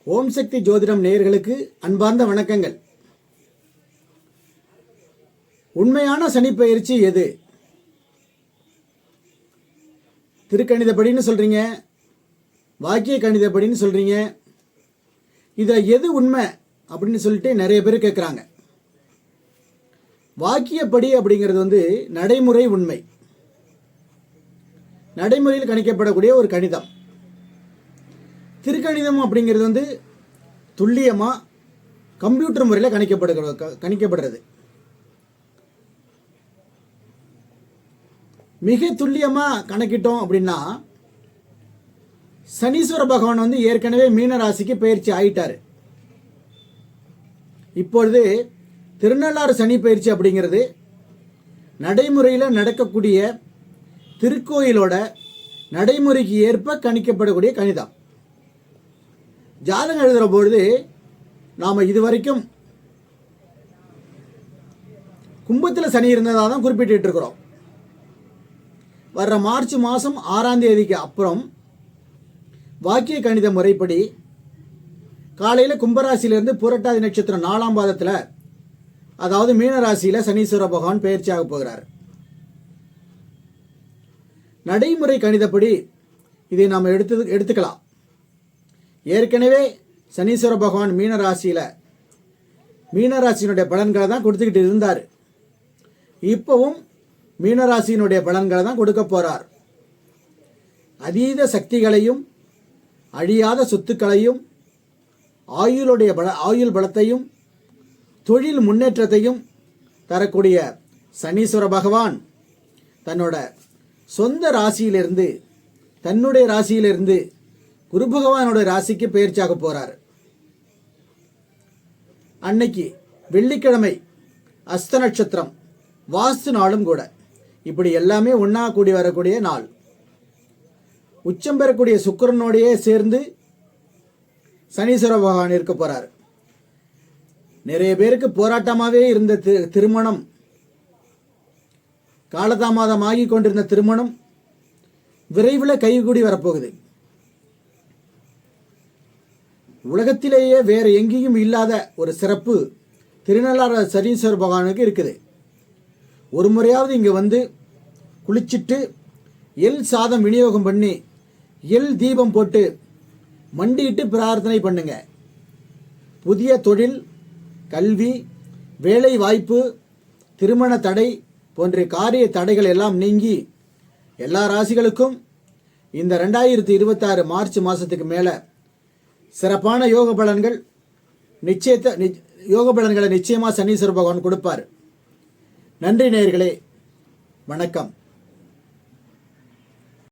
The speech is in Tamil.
ஓம் சக்தி ஜோதிடம் நேயர்களுக்கு அன்பார்ந்த வணக்கங்கள். உண்மையான சனிப்பெயர்ச்சி எது? திருக்கணிதப்படின்னு சொல்றீங்க, வாக்கிய கணிதப்படின்னு சொல்றீங்க. இதில் எது உண்மை அப்படின்னு சொல்லிட்டு நிறைய பேர் கேட்குறாங்க. வாக்கியப்படி அப்படிங்கிறது நடைமுறை உண்மை, நடைமுறையில் கணிக்கப்படக்கூடிய ஒரு கணிதம். திருக்கணிதம் அப்படிங்கிறது துல்லியமாக கம்ப்யூட்டர் முறையில் கணிக்கப்படுறது. மிக துல்லியமாக கணக்கிட்டோம் அப்படின்னா, சனீஸ்வர பகவான் ஏற்கனவே மீன ராசிக்கு பயிற்சி ஆயிட்டாரு. இப்பொழுது திருநள்ளாறு சனி பயிற்சி அப்படிங்கிறது நடைமுறையில் நடக்கக்கூடிய திருக்கோயிலோட நடைமுறைக்கு ஏற்ப கணிக்கப்படக்கூடிய கணிதம். ஜாதகம் எழுதுகிற பொழுது நாம் இதுவரைக்கும் கும்பத்தில் சனி இருந்ததாக தான் குறிப்பிட்டு இருக்கிறோம். வர்ற மார்ச் மாதம் 6ஆம் தேதிக்கு அப்புறம் வாக்கிய கணித முறைப்படி காலையில் கும்பராசியிலிருந்து புரட்டாதி நட்சத்திரம் 4ஆம் பாதத்தில், அதாவது மீனராசியில் சனீஸ்வர பகவான் பயிற்சியாக போகிறார். நடைமுறை கணிதப்படி இதை நாம் எடுத்துக்கலாம். ஏற்கனவே சனீஸ்வர பகவான் மீனராசியினுடைய பலன்களை தான் கொடுத்துக்கிட்டு இருந்தார். இப்பவும் மீனராசியினுடைய பலன்களை தான் கொடுக்க போறார். அதீத சக்திகளையும் அழியாத சொத்துக்களையும் ஆயுள் பலத்தையும் தொழில் முன்னேற்றத்தையும் தரக்கூடிய சனீஸ்வர பகவான் தன்னோட சொந்த ராசியிலிருந்து, தன்னுடைய ராசியிலிருந்து குரு பகவானோட ராசிக்கு பயிற்சியாக போறார். அன்னைக்கு வெள்ளிக்கிழமை அஸ்த நட்சத்திரம், வாஸ்து நாளும் கூட. இப்படி எல்லாமே ஒன்னா கூடி வரக்கூடிய நாள். உச்சம் பெறக்கூடிய சுக்கிரனோடையே சேர்ந்து சனீஸ்வர பகவான் இருக்க போறார். நிறைய பேருக்கு போராட்டமாகவே இருந்த திருமணம், காலதாமதமாகி கொண்டிருந்த திருமணம் விரைவில் கைகூடி வரப்போகுது. உலகத்திலேயே வேறு எங்கேயும் இல்லாத ஒரு சிறப்பு திருநள்ளாறு சனீஸ்வர பகவானுக்கு இருக்குது. ஒரு முறையாவது இங்கே குளிச்சுட்டு எள் சாதம் விநியோகம் பண்ணி எள் தீபம் போட்டு மண்டிட்டு பிரார்த்தனை பண்ணுங்க. புதிய தொழில், கல்வி, வேலை வாய்ப்பு, திருமண தடை போன்ற காரிய தடைகள் எல்லாம் நீங்கி எல்லா ராசிகளுக்கும் இந்த 2026 மார்ச் மாதத்துக்கு மேலே சிறப்பான யோக பலன்களை நிச்சயமாக சனீஸ்வர பகவான் கொடுப்பார். நன்றி நேயர்களே, வணக்கம்.